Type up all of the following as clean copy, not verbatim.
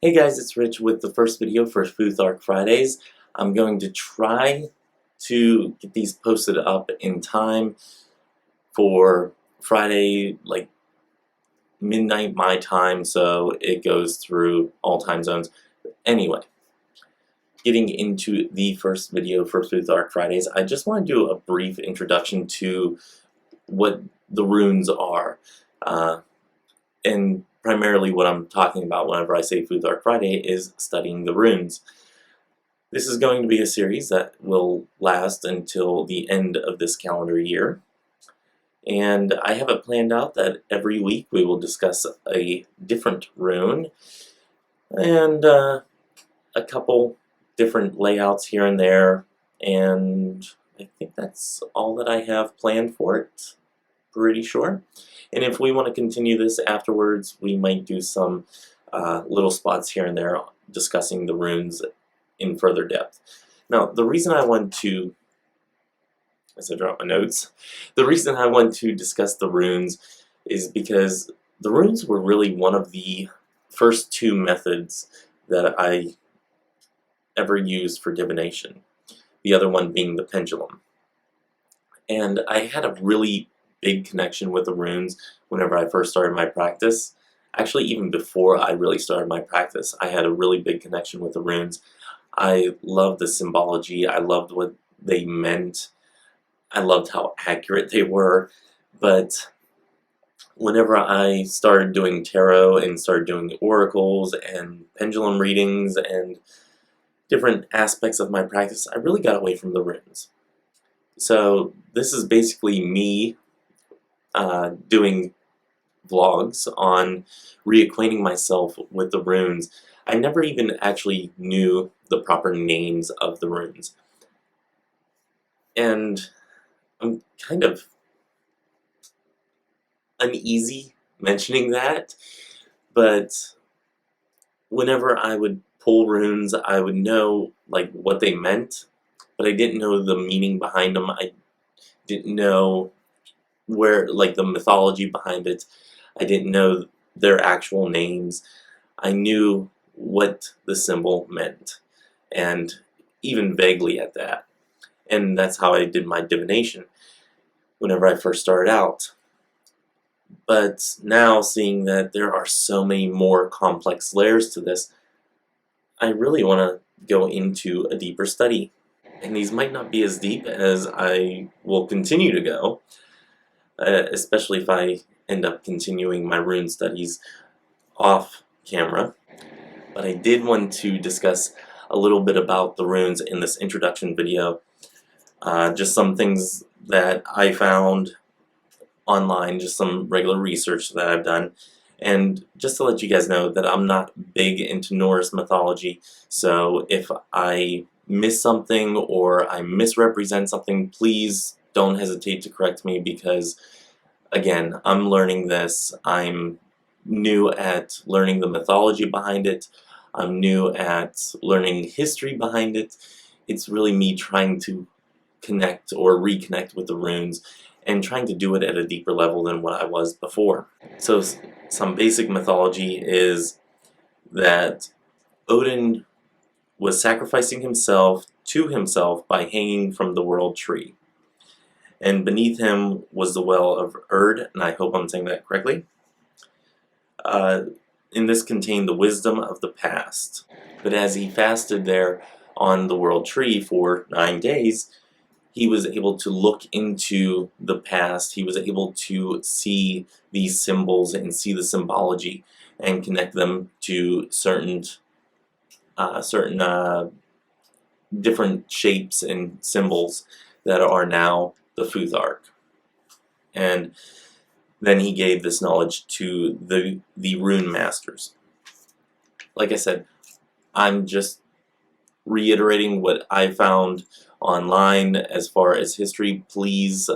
Hey guys, it's Rich with the first video for Futhark Fridays. I'm going to try to get these posted up in time for Friday, like midnight my time, so it goes through all time zones. Anyway, getting into the first video for Futhark Fridays, I just want to do a brief introduction to what the runes are. And primarily what I'm talking about whenever I say Futhark Friday is studying the runes. This is going to be a series that will last until the end of this calendar year. And I have it planned out that every week we will discuss a different rune and a couple different layouts here and there. And I think that's all that I have planned for it. Pretty sure. And if we want to continue this afterwards, we might do some little spots here and there discussing the runes in further depth. Now, the reason I want to, as I drop my notes, the reason I want to discuss the runes is because the runes were really one of the first two methods that I ever used for divination, the other one being the pendulum. And I had a really big connection with the runes whenever I first started my practice. Actually, even before I really started my practice, I had a really big connection with the runes. I loved the symbology, I loved what they meant, I loved how accurate they were, but whenever I started doing tarot and started doing oracles and pendulum readings and different aspects of my practice, I really got away from the runes. So this is basically me doing vlogs on reacquainting myself with the runes. I never even actually knew the proper names of the runes. And I'm kind of uneasy mentioning that, but whenever I would pull runes, I would know like what they meant, but I didn't know the meaning behind them. I didn't know where, like, the mythology behind it. I didn't know their actual names. I knew what the symbol meant, and even vaguely at that. And that's how I did my divination whenever I first started out. But now, seeing that there are so many more complex layers to this, I really want to go into a deeper study. And these might not be as deep as I will continue to go, especially if I end up continuing my rune studies off camera. But I did want to discuss a little bit about the runes in this introduction video. Just some things that I found online, just some regular research that I've done. And just to let you guys know that I'm not big into Norse mythology, so if I miss something or I misrepresent something, please don't hesitate to correct me, because again, I'm learning this. I'm new at learning the mythology behind it. I'm new at learning history behind it. It's really me trying to connect or reconnect with the runes and trying to do it at a deeper level than what I was before. So some basic mythology is that Odin was sacrificing himself to himself by hanging from the world tree. And beneath him was the well of Erd, and I hope I'm saying that correctly. And this contained the wisdom of the past. But as he fasted there on the world tree for 9 days, he was able to look into the past. He was able to see these symbols and see the symbology and connect them to certain different shapes and symbols that are now the Futhark. And then he gave this knowledge to the rune masters. Like I said, I'm just reiterating what I found online as far as history. Please,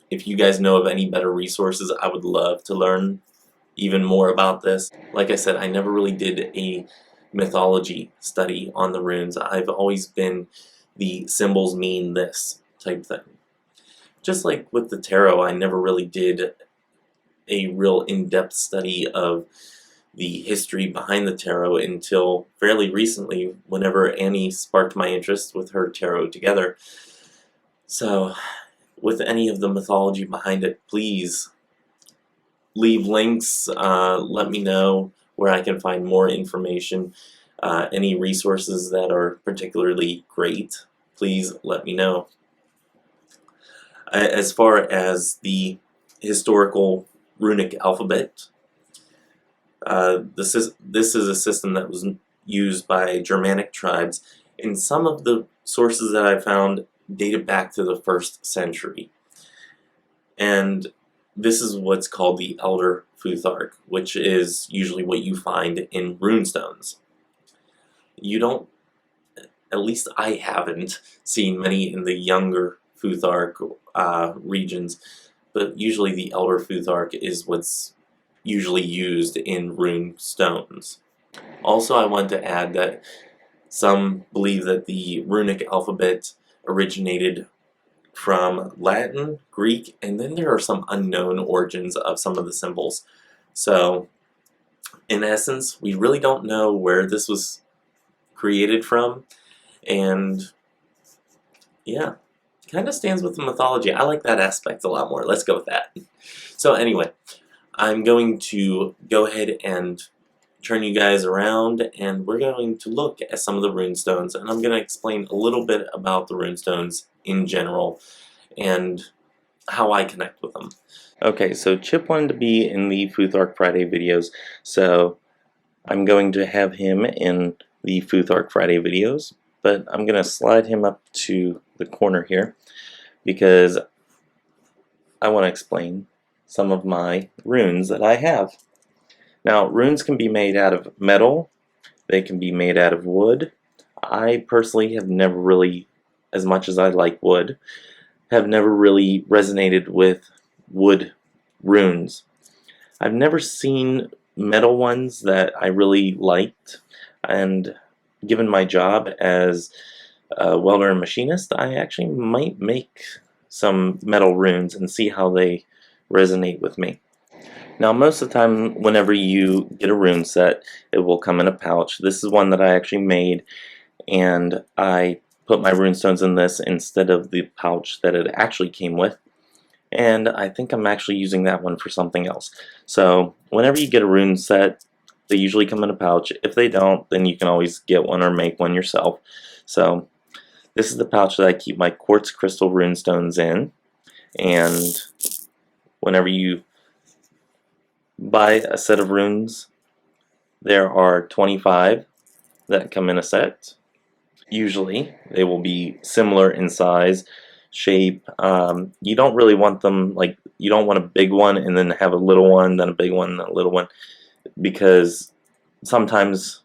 if you guys know of any better resources, I would love to learn even more about this. Like I said, I never really did a mythology study on the runes. I've always been the symbols mean this type thing. Just like with the tarot, I never really did a real in-depth study of the history behind the tarot until fairly recently, whenever Annie sparked my interest with her tarot together. So, with any of the mythology behind it, please leave links, let me know where I can find more information, any resources that are particularly great, please let me know. As far as the historical runic alphabet, this is a system that was used by Germanic tribes, and some of the sources that I found dated back to the 1st century. And this is what's called the Elder Futhark, which is usually what you find in runestones. You don't, at least I haven't seen many in the younger Futhark regions, but usually the Elder Futhark is what's usually used in rune stones. Also, I want to add that some believe that the runic alphabet originated from Latin, Greek, and then there are some unknown origins of some of the symbols. So, in essence, we really don't know where this was created from, and yeah, kind of stands with the mythology. I like that aspect a lot more. Let's go with that. So anyway, I'm going to go ahead and turn you guys around, and we're going to look at some of the runestones, and I'm going to explain a little bit about the runestones in general and how I connect with them. Okay, so Chip wanted to be in the Futhark Friday videos, so I'm going to have him in the Futhark Friday videos, but I'm going to slide him up to the corner here because I want to explain some of my runes that I have. Now, runes can be made out of metal, they can be made out of wood. I personally have never really, as much as I like wood, have never really resonated with wood runes. I've never seen metal ones that I really liked, and given my job as a welder and machinist, I actually might make some metal runes and see how they resonate with me. Now, most of the time, whenever you get a rune set, it will come in a pouch. This is one that I actually made, and I put my runestones in this instead of the pouch that it actually came with. And I think I'm actually using that one for something else. So, whenever you get a rune set, they usually come in a pouch. If they don't, then you can always get one or make one yourself. So, this is the pouch that I keep my quartz crystal runestones in. And whenever you buy a set of runes, there are 25 that come in a set. Usually they will be similar in size, shape. You don't really want them, like, you don't want a big one and then have a little one, then a big one, then a little one, because sometimes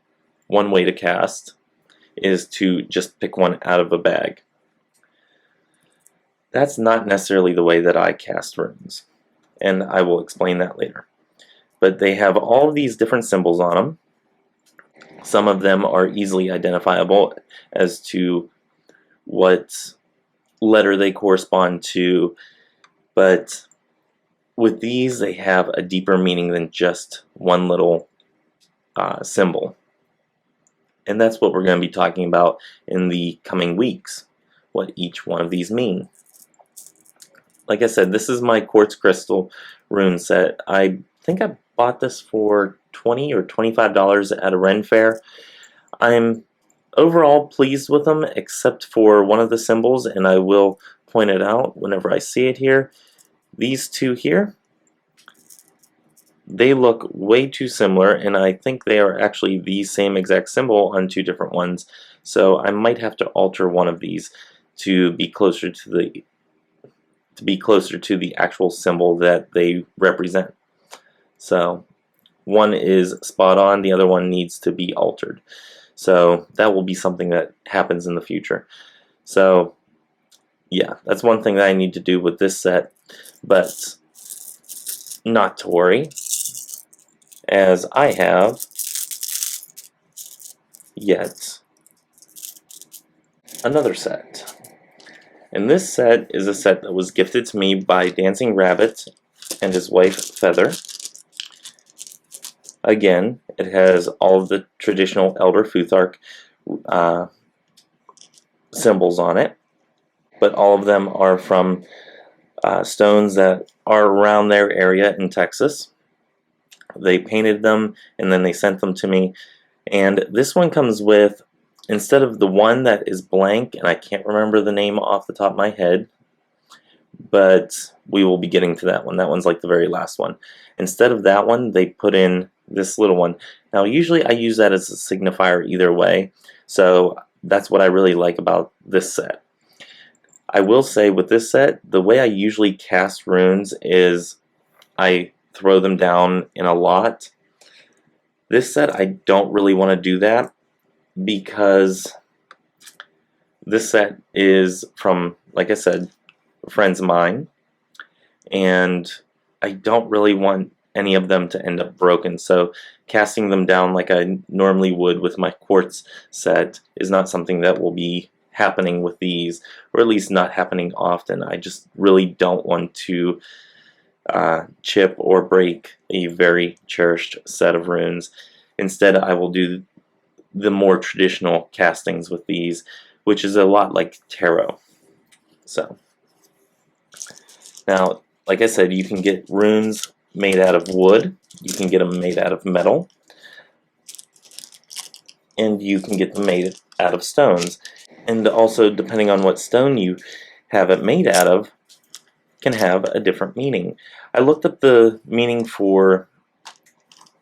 one way to cast is to just pick one out of a bag. That's not necessarily the way that I cast runes, and I will explain that later. But they have all of these different symbols on them. Some of them are easily identifiable as to what letter they correspond to, but with these they have a deeper meaning than just one little symbol. And that's what we're going to be talking about in the coming weeks, what each one of these mean. Like I said, this is my quartz crystal rune set. I think I bought this for $20 or $25 at a Ren fair. I'm overall pleased with them, except for one of the symbols, and I will point it out whenever I see it here. These two here, they look way too similar, and I think they are actually the same exact symbol on two different ones. So I might have to alter one of these to be closer to the actual symbol that they represent. So one is spot on, the other one needs to be altered. So that will be something that happens in the future. So yeah, that's one thing that I need to do with this set, but not to worry, as I have yet another set. And this set is a set that was gifted to me by Dancing Rabbit and his wife Feather. Again, it has all of the traditional Elder Futhark symbols on it, but all of them are from stones that are around their area in Texas. They painted them and then they sent them to me. And this one comes with, instead of the one that is blank, and I can't remember the name off the top of my head, but we will be getting to that one. That one's like the very last one. Instead of that one, they put in this little one. Now, usually I use that as a signifier either way, so that's what I really like about this set. I will say with this set, the way I usually cast runes is I throw them down in a lot. This set, I don't really want to do that because this set is from, like I said, friends of mine, and I don't really want any of them to end up broken, so casting them down like I normally would with my quartz set is not something that will be happening with these, or at least not happening often. I just really don't want to chip or break a very cherished set of runes. Instead, I will do the more traditional castings with these, which is a lot like tarot. So now, like I said, you can get runes made out of wood, you can get them made out of metal, and you can get them made out of stones. And also, depending on what stone you have it made out of, can have a different meaning. I looked up the meaning for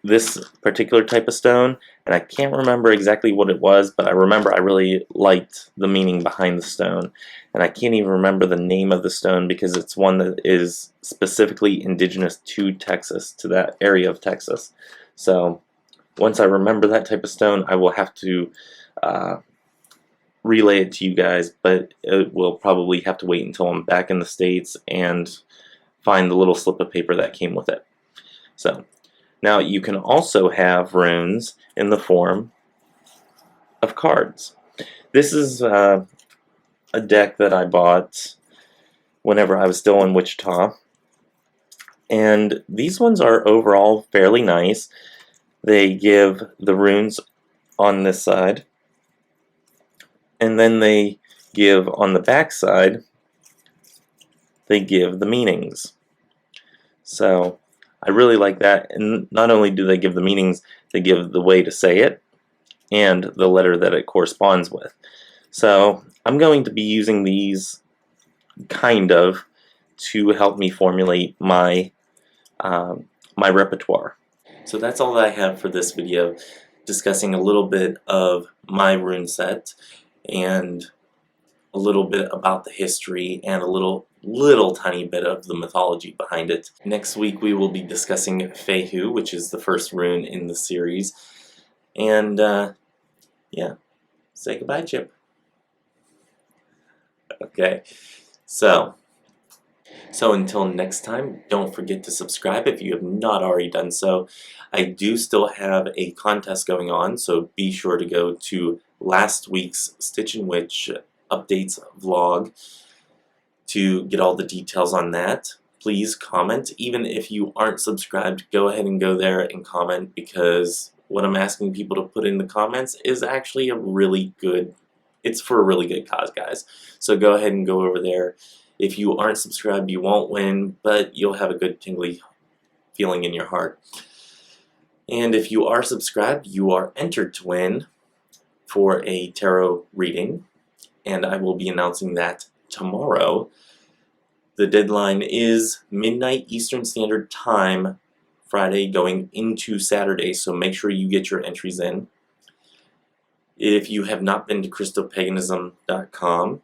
this particular type of stone, and I can't remember exactly what it was, but I remember I really liked the meaning behind the stone. And I can't even remember the name of the stone because it's one that is specifically indigenous to Texas, to that area of Texas. So once I remember that type of stone, I will have to relay it to you guys, but it will probably have to wait until I'm back in the States and find the little slip of paper that came with it. So now you can also have runes in the form of cards. This is a deck that I bought whenever I was still in Wichita, and these ones are overall fairly nice. They give the runes on this side, and then they give on the back side, they give the meanings. So I really like that, and not only do they give the meanings, they give the way to say it and the letter that it corresponds with. So I'm going to be using these kind of to help me formulate my my repertoire. So that's all that I have for this video, discussing a little bit of my rune set and a little bit about the history and a little tiny bit of the mythology behind it. Next week we will be discussing Fehu, which is the first rune in the series. And yeah, say goodbye, Chip. Okay, so until next time, don't forget to subscribe if you have not already done so. I do still have a contest going on, so be sure to go to last week's Stitch and Witch updates vlog to get all the details on that. Please comment. Even if you aren't subscribed, go ahead and go there and comment, because what I'm asking people to put in the comments is actually a really good, it's for a really good cause, guys. So go ahead and go over there. If you aren't subscribed, you won't win, but you'll have a good tingly feeling in your heart. And if you are subscribed, you are entered to win for a tarot reading, and I will be announcing that tomorrow. The deadline is midnight Eastern Standard Time, Friday going into Saturday, so make sure you get your entries in. If you have not been to Christo-Paganism.com,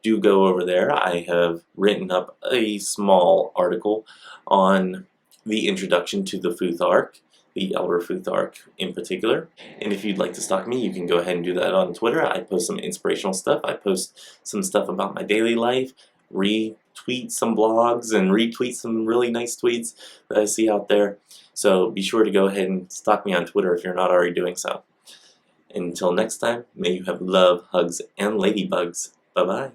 do go over there. I have written up a small article on the introduction to the Futhark, the Elder Futhark in particular. And if you'd like to stalk me, you can go ahead and do that on Twitter. I post some inspirational stuff. I post some stuff about my daily life, retweet some blogs, and retweet some really nice tweets that I see out there. So be sure to go ahead and stalk me on Twitter if you're not already doing so. Until next time, may you have love, hugs, and ladybugs. Bye-bye.